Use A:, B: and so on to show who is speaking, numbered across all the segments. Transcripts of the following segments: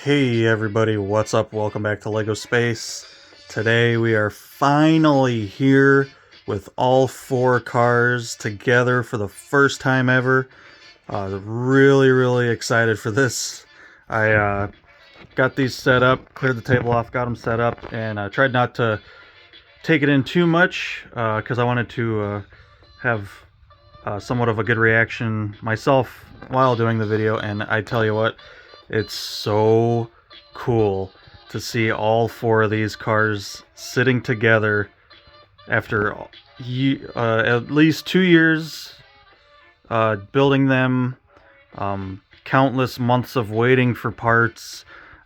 A: Hey everybody, what's up? Welcome back to LEGO Space. Today we are finally here with all four cars together for the first time ever. Really excited for this. I got these set up, cleared the table off, got them set up, and tried not to take it in too much because I wanted to have somewhat of a good reaction myself while doing the video. And I tell you what, it's so cool to see all four of these cars sitting together after at least 2 years building them, countless months of waiting for parts,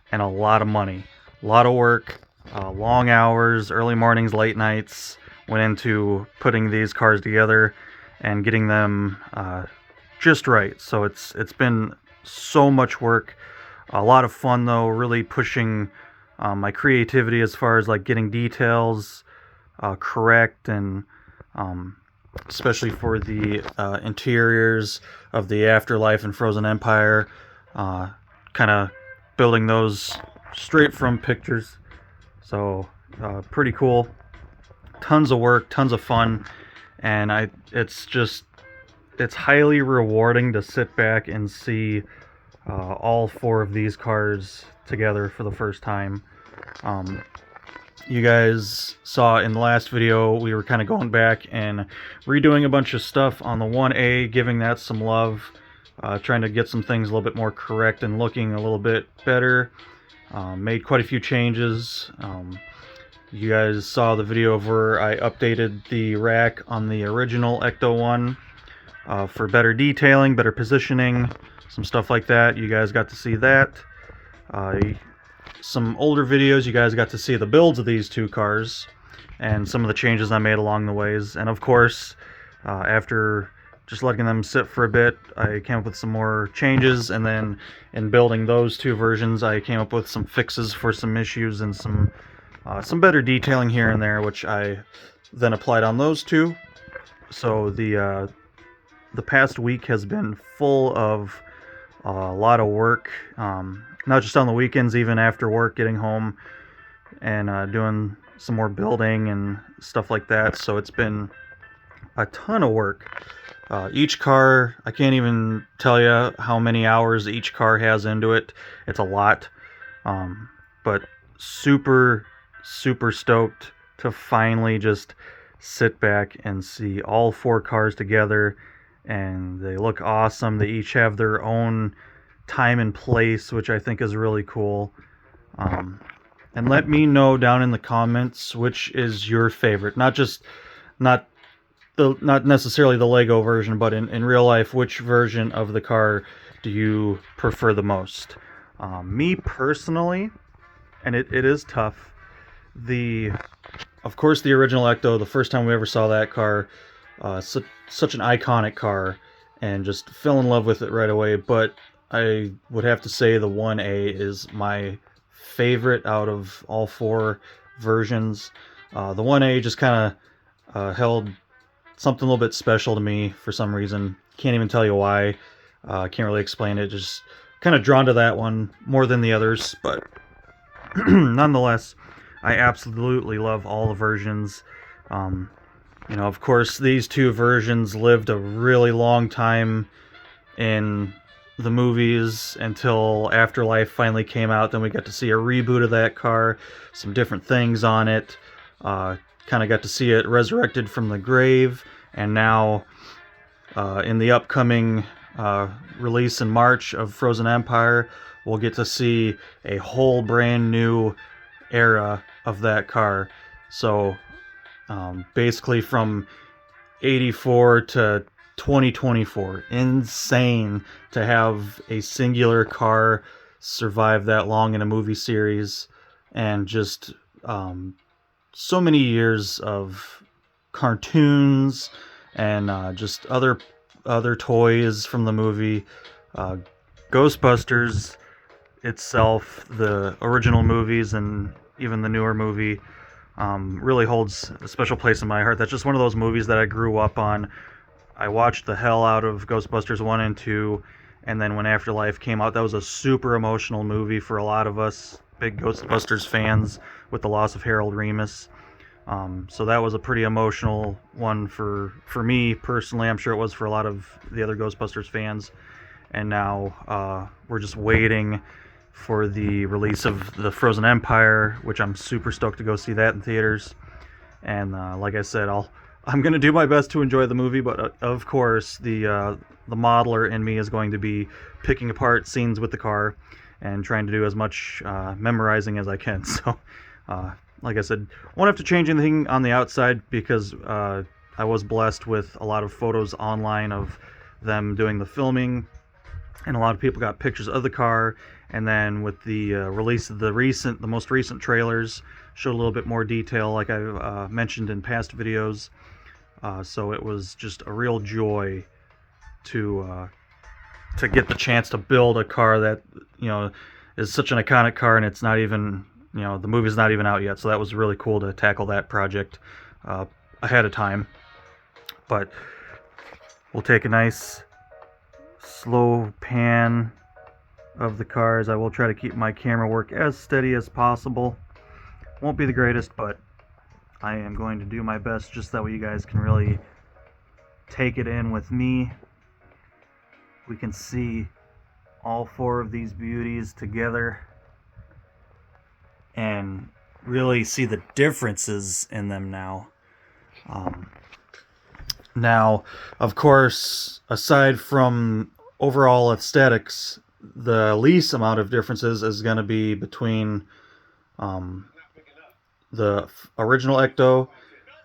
A: and a lot of money, a lot of work, long hours, early mornings, late nights went into putting these cars together and getting them just right. So it's been so much work, a lot of fun though, really pushing my creativity as far as like getting details correct, and especially for the interiors of the Afterlife and Frozen Empire, kind of building those straight from pictures. So pretty cool, tons of work, tons of fun, and it's highly rewarding to sit back and see all four of these cars together for the first time. You guys saw in the last video we were kind of going back and redoing a bunch of stuff on the 1A, giving that some love, trying to get some things a little bit more correct and looking a little bit better. Made quite a few changes. You guys saw the video of where I updated the rack on the original Ecto-1 for better detailing, better positioning, some stuff like that. You guys got to see that. Some older videos, you guys got to see the builds of these two cars and some of the changes I made along the ways. And of course, after just letting them sit for a bit, I came up with some more changes, and then in building those two versions, I came up with some fixes for some issues and some better detailing here and there, which I then applied on those two. So the past week has been full of a lot of work, not just on the weekends, even after work, getting home and doing some more building and stuff like that. So it's been a ton of work. Each car, I can't even tell you how many hours each car has into it. It's a lot, but super stoked to finally just sit back and see all four cars together. And they look awesome. They each have their own time and place, which I think is really cool. And let me know down in the comments which is your favorite. Not necessarily the Lego version, but in real life, which version of the car do you prefer the most? Me personally, and it is tough, of course the original Ecto, the first time we ever saw that car, such an iconic car, and just fell in love with it right away. But I would have to say the 1A is my favorite out of all four versions. The 1A just kind of held something a little bit special to me for some reason. Can't even tell you why. Can't really explain it. Just kind of drawn to that one more than the others. But nonetheless, I absolutely love all the versions. You know, of course, these two versions lived a really long time in the movies until Afterlife finally came out. Then we got to see a reboot of that car, some different things on it. Kind of got to see it resurrected from the grave. And now, in the upcoming release in March of Frozen Empire, we'll get to see a whole brand new era of that car. So basically from 84 to 2024. Insane to have a singular car survive that long in a movie series, and just so many years of cartoons and just other toys from the movie. Ghostbusters itself, the original movies and even the newer movie, really holds a special place in my heart. That's just one of those movies that I grew up on. I watched the hell out of Ghostbusters 1 and 2, And then when Afterlife came out, that was a super emotional movie for a lot of us big Ghostbusters fans with the loss of Harold Ramis. So that was a pretty emotional one for me personally. I'm sure it was for a lot of the other Ghostbusters fans. And now we're just waiting for the release of the Frozen Empire, which I'm super stoked to go see that in theaters. And like I said, I'm gonna do my best to enjoy the movie, but of course the modeler in me is going to be picking apart scenes with the car and trying to do as much memorizing as I can. So, like I said, won't have to change anything on the outside because I was blessed with a lot of photos online of them doing the filming, and a lot of people got pictures of the car. And then with the release of the most recent trailers, showed a little bit more detail, like I mentioned in past videos. So it was just a real joy to get the chance to build a car that is such an iconic car, and it's not even the movie's not even out yet. So that was really cool to tackle that project ahead of time. But we'll take a nice slow pan of the cars. I will try to keep my camera work as steady as possible. Won't be the greatest, but I am going to do my best just that way you guys can really take it in with me. We can see all four of these beauties together and really see the differences in them now. Now, of course, aside from overall aesthetics, the least amount of differences is going to be between the original Ecto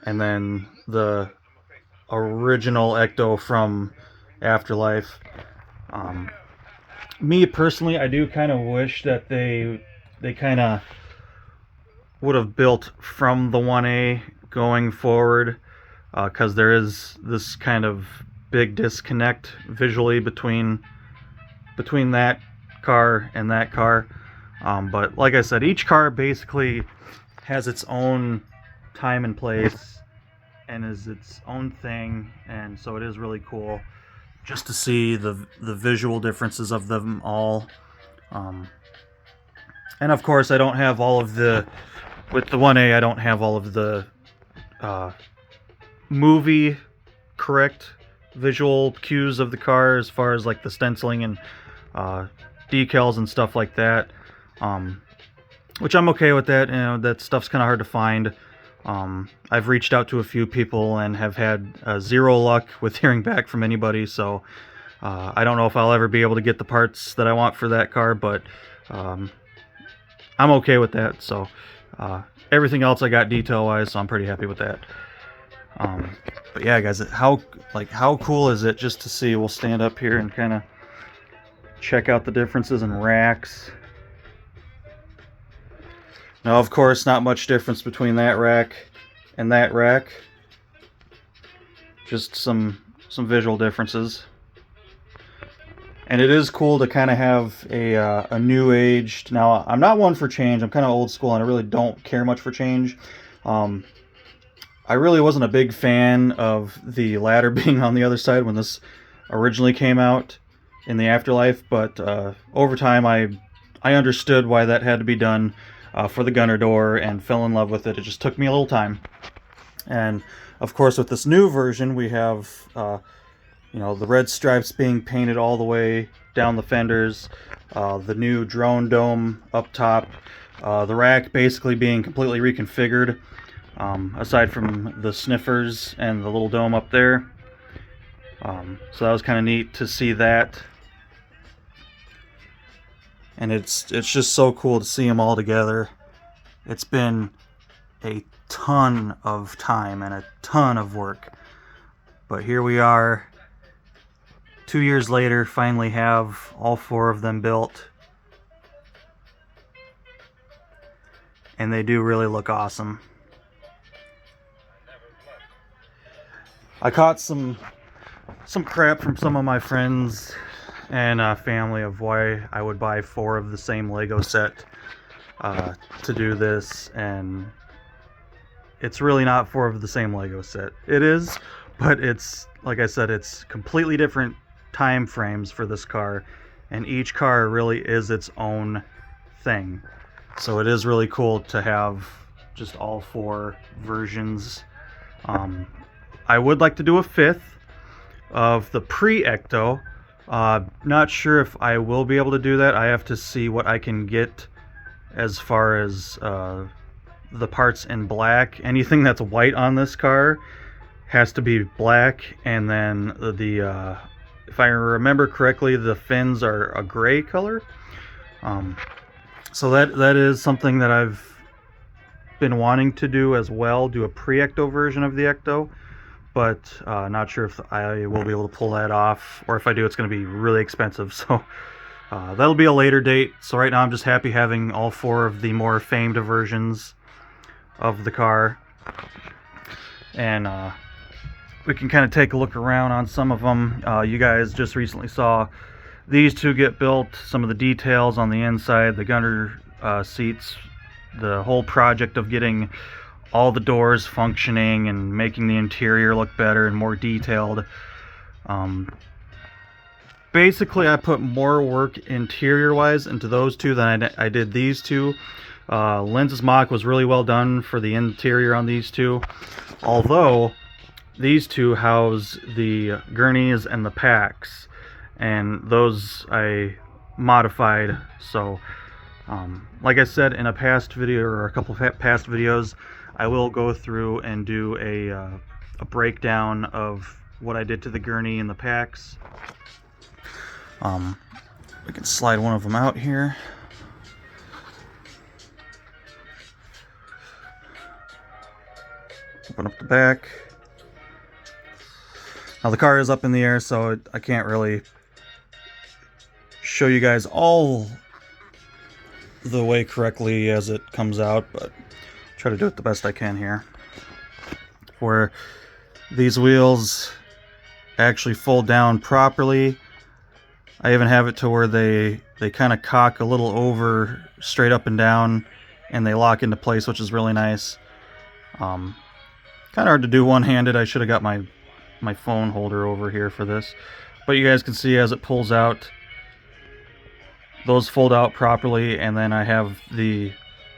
A: and then the original Ecto from Afterlife. Me personally, I do kind of wish that they kind of would have built from the 1A going forward, because there is this kind of big disconnect visually between that car and that car. But like I said, each car basically has its own time and place and is its own thing, and so it is really cool just to see the visual differences of them all. And of course, I don't have all of the, with the 1A, I don't have all of the movie correct visual cues of the car as far as like the stenciling and decals and stuff like that, which I'm okay with that. That stuff's kind of hard to find. I've reached out to a few people and have had zero luck with hearing back from anybody, so I don't know if I'll ever be able to get the parts that I want for that car, but I'm okay with that. So everything else I got detail wise, so I'm pretty happy with that. But yeah, guys, how cool is it just to see? We'll stand up here and kind of check out the differences in racks. Now, of course, not much difference between that rack and that rack. Just some visual differences. And it is cool to kind of have a new aged. Now, I'm not one for change. I'm kind of old school, and I really don't care much for change. I really wasn't a big fan of the ladder being on the other side when this originally came out in the Afterlife, but over time I understood why that had to be done for the gunner door and fell in love with it. It just took me a little time. And of course, with this new version, we have the red stripes being painted all the way down the fenders, the new drone dome up top, the rack basically being completely reconfigured, aside from the sniffers and the little dome up there. So that was kind of neat to see that. And it's just so cool to see them all together. It's been a ton of time and a ton of work, but here we are 2 years later, finally have all four of them built, and they do really look awesome. I caught some crap from some of my friends and family of why I would buy four of the same Lego set to do this, and it's really not four of the same Lego set. It is, but it's, like I said, it's completely different time frames for this car, and each car really is its own thing. So it is really cool to have just all 4 versions. I would like to do a 5th of the pre-Ecto. Not sure if I will be able to do that. I have to see what I can get as far as the parts in black. Anything that's white on this car has to be black, and then the if I remember correctly, the fins are a gray color. So that is something that I've been wanting to do as well, do a pre-Ecto version of the Ecto, but not sure if I will be able to pull that off, or if I do, it's going to be really expensive. So that'll be a later date. So right now I'm just happy having all 4 of the more famed versions of the car, and we can kind of take a look around on some of them. You guys just recently saw these 2 get built, some of the details on the inside, the gunner seats, the whole project of getting all the doors functioning and making the interior look better and more detailed. Basically, I put more work interior-wise into those 2 than I did these 2. Lenz's mock was really well done for the interior on these 2, although these 2 house the gurneys and the packs, and those I modified. So like I said in a past video, or a couple of past videos, I will go through and do a breakdown of what I did to the gurney and the packs. We can slide one of them out here. Open up the back. Now the car is up in the air, so I can't really show you guys all the way correctly as it comes out, but try to do it the best I can here. Where these wheels actually fold down properly. I even have it to where they kind of cock a little over straight up and down, and they lock into place, which is really nice. Kind of hard to do one-handed. I should have got my phone holder over here for this, but you guys can see as it pulls out, those fold out properly, and then I have the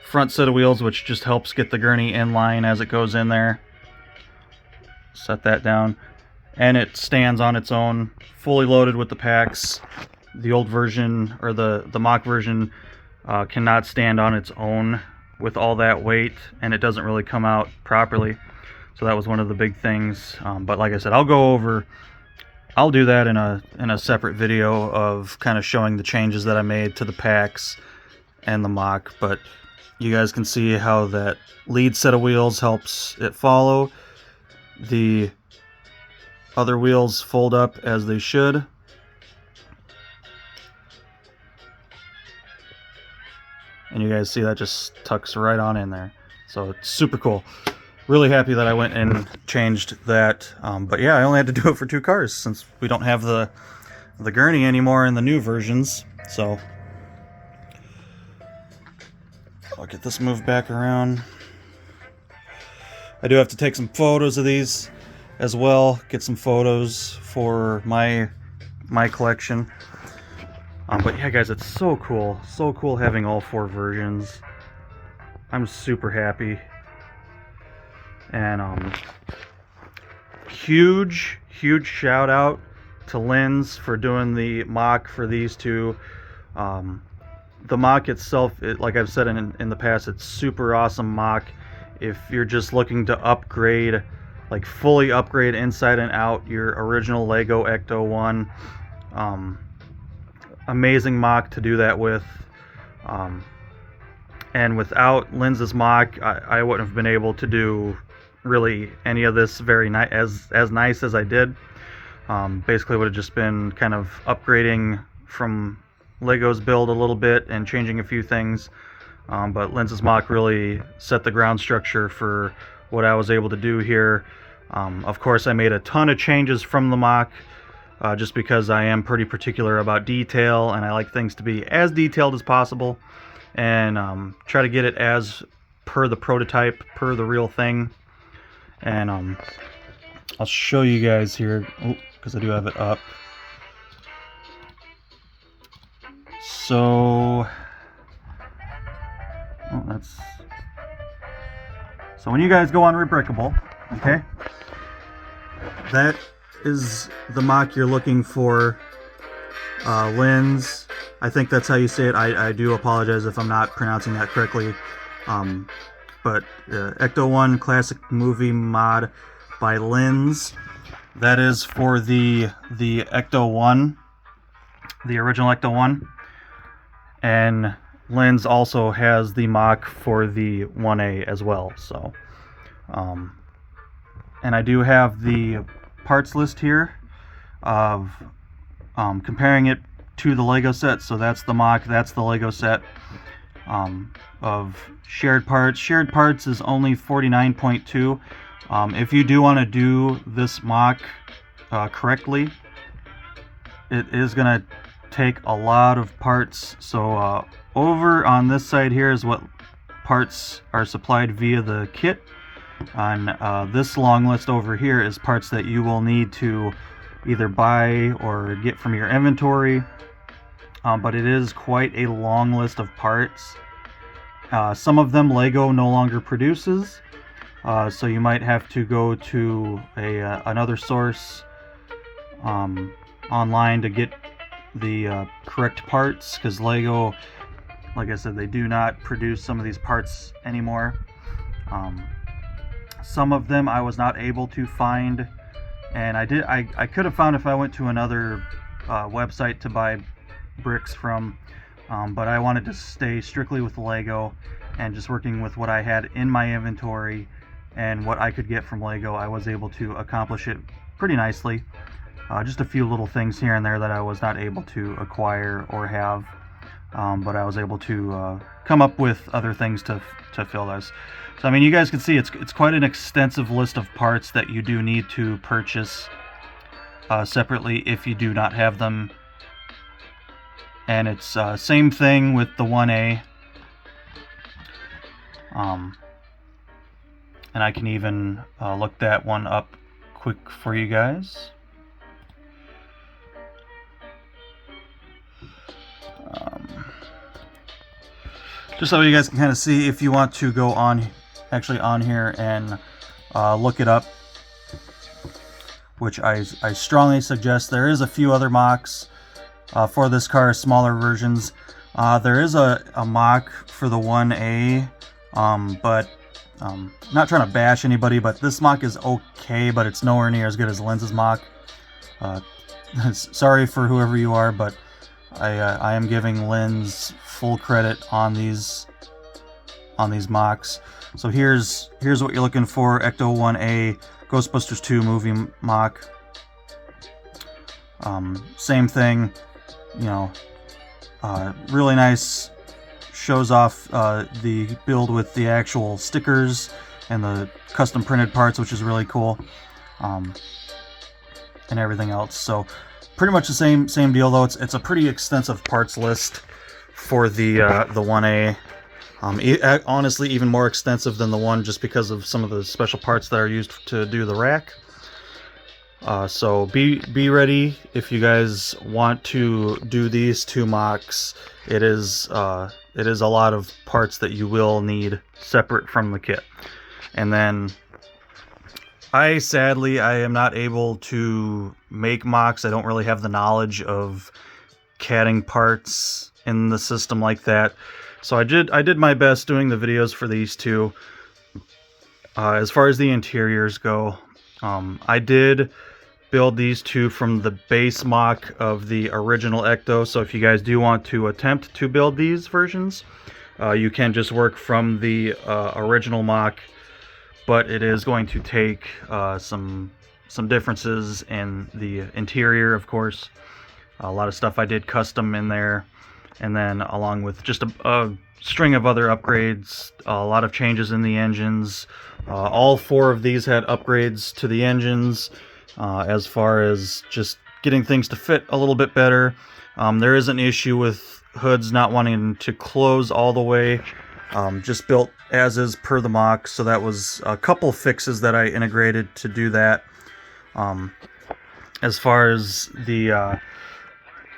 A: front set of wheels, which just helps get the gurney in line as it goes in there. Set that down, and it stands on its own, fully loaded with the packs. The old version, or the mock version, cannot stand on its own with all that weight, and it doesn't really come out properly. So that was one of the big things. But like I said, I'll do that in a separate video of kind of showing the changes that I made to the packs and the mock. But you guys can see how that lead set of wheels helps it follow. The other wheels fold up as they should. And you guys see that just tucks right on in there. So it's super cool. Really happy that I went and changed that. But yeah, I only had to do it for 2 cars since we don't have the gurney anymore in the new versions. So I'll get this moved back around. I do have to take some photos of these as well. Get some photos for my collection. But yeah, guys, it's so cool. So cool having all 4 versions. I'm super happy. And huge shout out to Lenz for doing the mock for these 2. The mock itself, like I've said in the past, it's super awesome mock. If you're just looking to upgrade, like fully upgrade inside and out your original Lego Ecto-1, amazing mock to do that with. And without Lenz's mock, I wouldn't have been able to do really any of this very nice as nice as I did. Basically would have just been kind of upgrading from Lego's build a little bit and changing a few things. But Lenz's mock really set the ground structure for what I was able to do here. Of course, I made a ton of changes from the mock, just because I am pretty particular about detail, and I like things to be as detailed as possible, and try to get it as per the prototype, per the real thing. And I'll show you guys here, because I do have it up. So, so when you guys go on Rebrickable, okay, that is the mock you're looking for. Lens, I think that's how you say it. I do apologize if I'm not pronouncing that correctly. But Ecto-1 Classic Movie Mod by Lens. That is for the Ecto-1, the original Ecto-1. And Lens also has the mock for the 1A as well. So, and I do have the parts list here of comparing it to the Lego set. So that's the mock, that's the Lego set of shared parts. Shared parts is only 49.2. If you do want to do this mock correctly, it is going to take a lot of parts. So over on this side here is what parts are supplied via the kit. On this long list over here is parts that you will need to either buy or get from your inventory. But it is quite a long list of parts. Some of them Lego no longer produces, so you might have to go to another source online to get the correct parts, because Lego, like I said, they do not produce some of these parts anymore. Some of them I was not able to find, and I could have found if I went to another website to buy bricks from, but I wanted to stay strictly with Lego and just working with what I had in my inventory and what I could get from Lego. I was able to accomplish it pretty nicely. Just a few little things here and there that I was not able to acquire or have, but I was able to come up with other things to fill this. So I mean, you guys can see it's quite an extensive list of parts that you do need to purchase separately if you do not have them. And it's same thing with the 1A. And I can even look that one up quick for you guys. Just so you guys can kind of see, if you want to go on here and look it up, which I strongly suggest. There is a few other mocks for this car, smaller versions. There is a mock for the 1A, but not trying to bash anybody, but this mock is okay, but it's nowhere near as good as Lens's mock. Sorry for whoever you are, but I am giving Lens full credit on these mocks. So here's what you're looking for: Ecto-1A Ghostbusters 2 movie mock. Same thing, you know, really nice. Shows off the build with the actual stickers and the custom printed parts, which is really cool, and everything else. So pretty much the same deal, though. It's a pretty extensive parts list for the 1A. Honestly, even more extensive than the 1, just because of some of the special parts that are used to do the rack. So be ready if you guys want to do these two mocks. It is a lot of parts that you will need separate from the kit. And then sadly I am not able to make mocks. I don't really have the knowledge of catting parts in the system like that. So I did my best doing the videos for these two. As far as the interiors go, I did build these two from the base mock of the original Ecto. So if you guys do want to attempt to build these versions, you can just work from the original mock, but it is going to take some differences in the interior, of course. A lot of stuff I did custom in there, and then along with just a string of other upgrades, a lot of changes in the engines. All four of these had upgrades to the engines, as far as just getting things to fit a little bit better. There is an issue with hoods not wanting to close all the way, just built as is per the mock, so that was a couple fixes that I integrated to do that. As far as the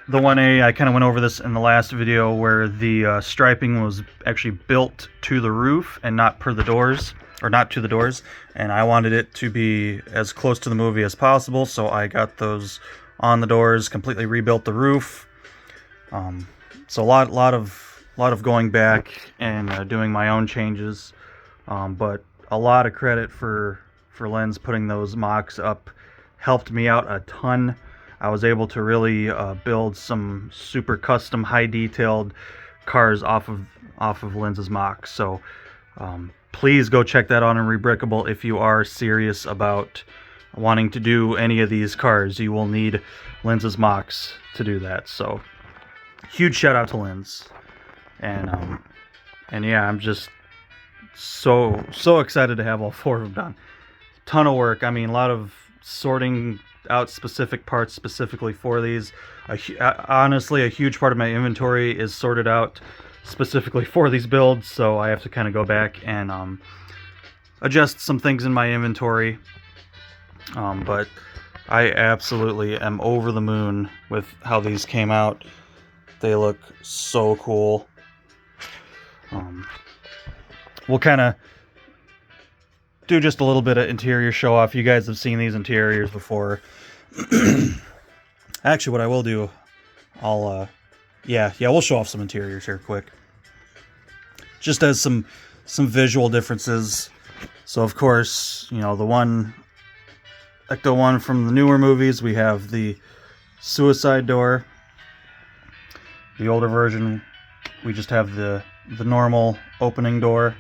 A: the 1A, I kind of went over this in the last video, where the striping was actually built to the roof and not per the doors, or not to the doors, and I wanted it to be as close to the movie as possible, so I got those on the doors, completely rebuilt the roof. So a lot of going back and doing my own changes, but a lot of credit for Lenz putting those mocks up. Helped me out a ton. I was able to really build some super custom, high detailed cars off of Lenz's mocks. So please go check that out on Rebrickable if you are serious about wanting to do any of these cars. You will need Lenz's mocks to do that. So huge shout out to Lenz. And yeah, I'm just so excited to have all 4 of them done. Ton of work. I mean, a lot of sorting out specific parts specifically for these. Honestly, a huge part of my inventory is sorted out specifically for these builds, so I have to kind of go back and adjust some things in my inventory. But I absolutely am over the moon with how these came out. They look so cool. We'll kind of do just a little bit of interior show off. You guys have seen these interiors before. Actually, what I will do, I'll yeah, we'll show off some interiors here quick, just as some visual differences. So of course, you know, the one Ecto-1 from the newer movies, we have the suicide door. The older version, we just have the normal opening door.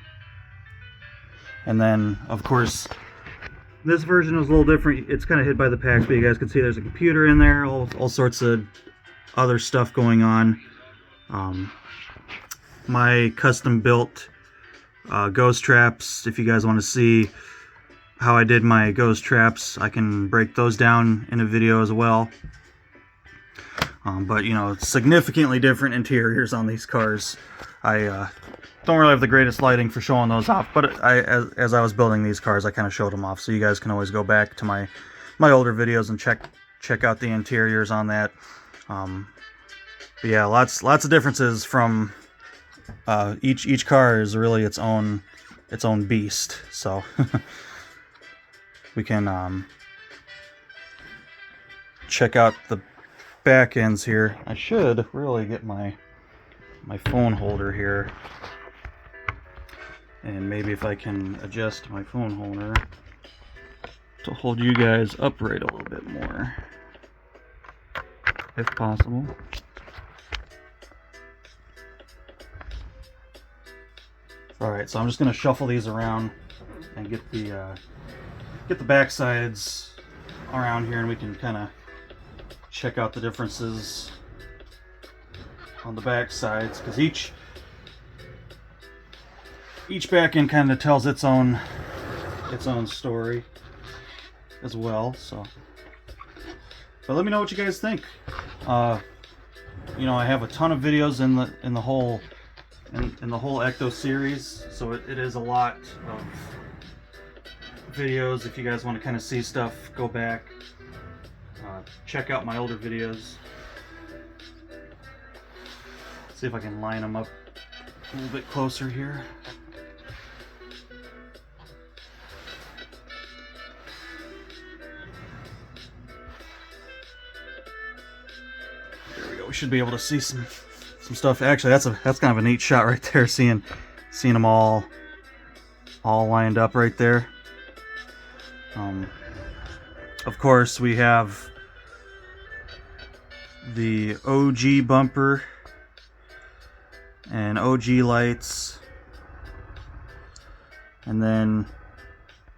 A: And then, of course, this version is a little different. It's kind of hid by the packs, but you guys can see there's a computer in there, all sorts of other stuff going on. My custom-built ghost traps, if you guys want to see how I did my ghost traps, I can break those down in a video as well. But, you know, significantly different interiors on these cars. I don't really have the greatest lighting for showing those off, but as I was building these cars, I kind of showed them off, so you guys can always go back to my older videos and check out the interiors on that. But yeah, lots of differences from each car is really its own beast. So we can check out the back ends here. I should really get my phone holder here, and maybe if I can adjust my phone holder to hold you guys upright a little bit more, if possible. Alright, so I'm just going to shuffle these around and get the back sides around here, and we can kind of check out the differences on the back sides, because each back end kind of tells its own story as well. So, but let me know what you guys think. You know, I have a ton of videos in the whole Ecto series, so it is a lot of videos. If you guys want to kind of see stuff, go back, check out my older videos. See if I can line them up a little bit closer here. There we go. We should be able to see some stuff. Actually, that's kind of a neat shot right there. Seeing them all lined up right there. Of course, we have the OG bumper and OG lights, and then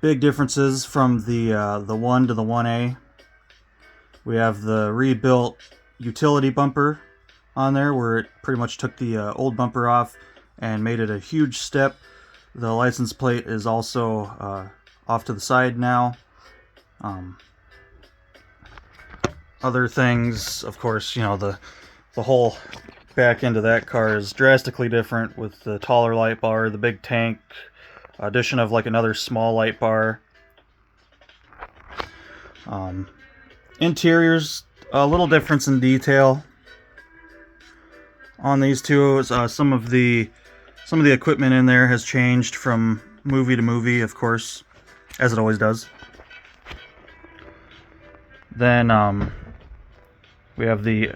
A: big differences from the 1 to the 1A. We have the rebuilt utility bumper on there, where it pretty much took the old bumper off and made it a huge step. The license plate is also off to the side now. Other things, of course, you know, the whole back end of that car is drastically different, with the taller light bar, the big tank, addition of like another small light bar. Interiors, a little difference in detail. on these two is some of the equipment in there has changed from movie to movie, of course, as it always does. Then we have the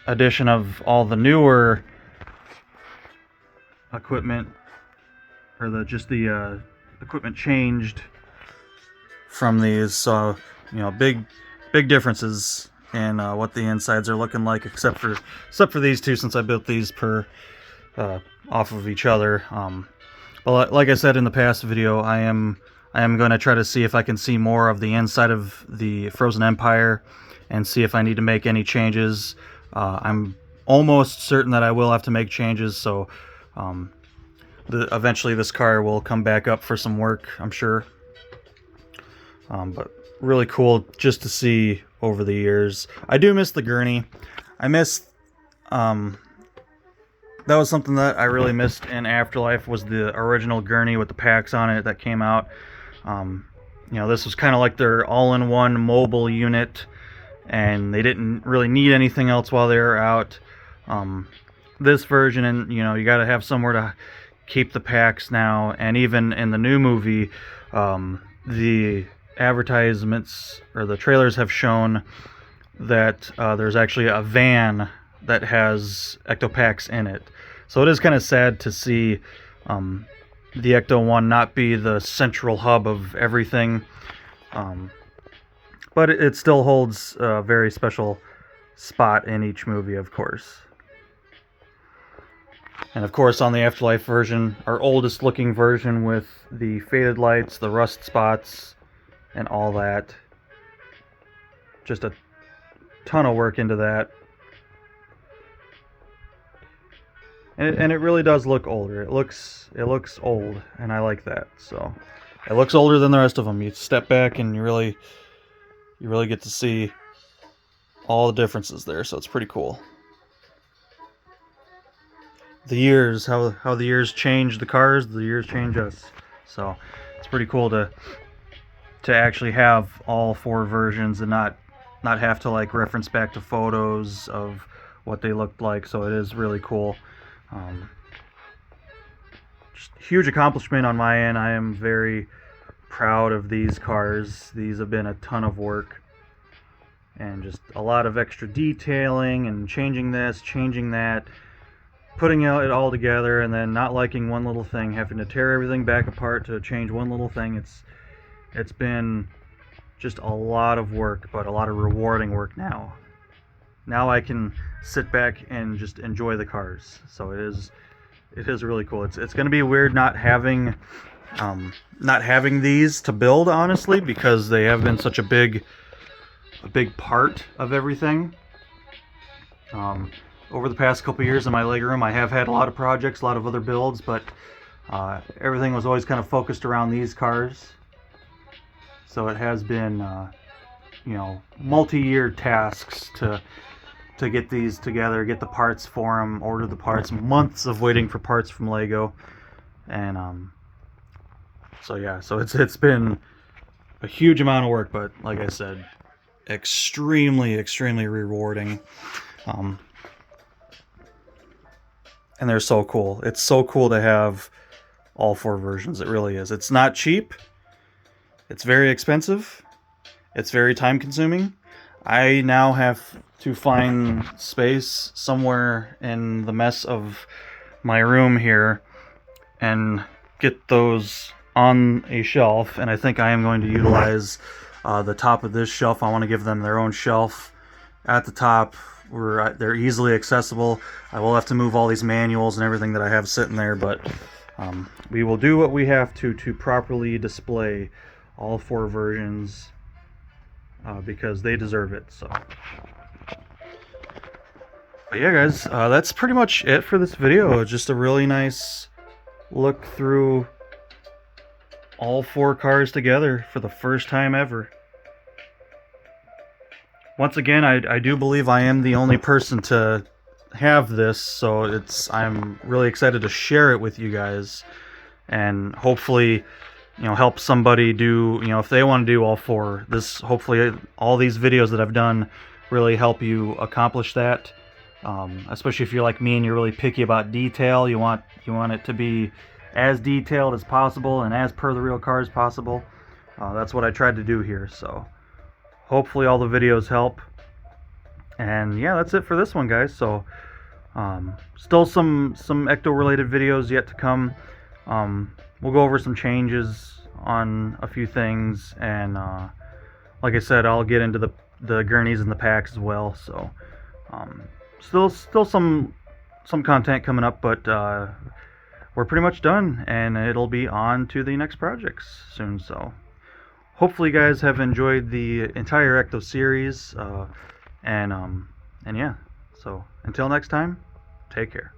A: addition of all the newer equipment, or the equipment changed from these. So big differences in what the insides are looking like, except for these two, since I built these per off of each other. But like I said in the past video, I am going to try to see if I can see more of the inside of the Frozen Empire and see if I need to make any changes. I'm almost certain that I will have to make changes, so eventually this car will come back up for some work, I'm sure. But really cool just to see over the years. I do miss the gurney. I miss that was something that I really missed in Afterlife, was the original gurney with the packs on it that came out. This was kind of like their all-in-one mobile unit, and they didn't really need anything else while they were out. This version, and you got to have somewhere to keep the packs now, and even in the new movie, the advertisements or the trailers have shown that there's actually a van that has Ecto packs in it. So it is kind of sad to see the Ecto-1 not be the central hub of everything, but it still holds a very special spot in each movie, of course. And of course, on the Afterlife version, our oldest looking version with the faded lights, the rust spots, and all that. Just a ton of work into that. And it really does look older. It looks old, and I like that. So it looks older than the rest of them. You step back and you really get to see all the differences there. So it's pretty cool. The years, how the years change the cars, the years change us. So it's pretty cool to actually have all four versions and not have to like reference back to photos of what they looked like. So it is really cool. Just huge accomplishment on my end. I am very proud of these cars. These have been a ton of work, and just a lot of extra detailing and changing this, changing that, putting it all together, and then not liking one little thing, having to tear everything back apart to change one little thing. It's been just a lot of work, but a lot of rewarding work now. Now I can sit back and just enjoy the cars. So it is really cool. It's going to be weird not having these to build, honestly, because they have been such a big part of everything. Over the past couple years in my legroom, I have had a lot of projects, a lot of other builds, but everything was always kind of focused around these cars. So it has been multi-year tasks to get these together, get the parts for them, order the parts, months of waiting for parts from Lego, and so it's been a huge amount of work, but like I said, extremely rewarding, and they're so cool. It's so cool to have all four versions. It really is. It's not cheap. It's very expensive. It's very time consuming. I now have to find space somewhere in the mess of my room here and get those on a shelf, and I think I am going to utilize the top of this shelf. I want to give them their own shelf at the top where they're easily accessible. I will have to move all these manuals and everything that I have sitting there, but we will do what we have to properly display all four versions, because they deserve it. So, but yeah, guys, that's pretty much it for this video. Just a really nice look through all four cars together for the first time ever. Once again, I do believe I am the only person to have this, so I'm really excited to share it with you guys, and hopefully help somebody do, if they want to do all four. Hopefully all these videos that I've done really help you accomplish that. especially if you're like me and you're really picky about detail. You want it to be as detailed as possible and as per the real car as possible. That's what I tried to do here. So hopefully all the videos help. And yeah, that's it for this one, guys. So still some Ecto related videos yet to come. We'll go over some changes on a few things, and like I said, I'll get into the gurneys and the packs as well. So still some content coming up, but we're pretty much done, and it'll be on to the next projects soon. So hopefully you guys have enjoyed the entire Ecto series, and yeah, so until next time, take care.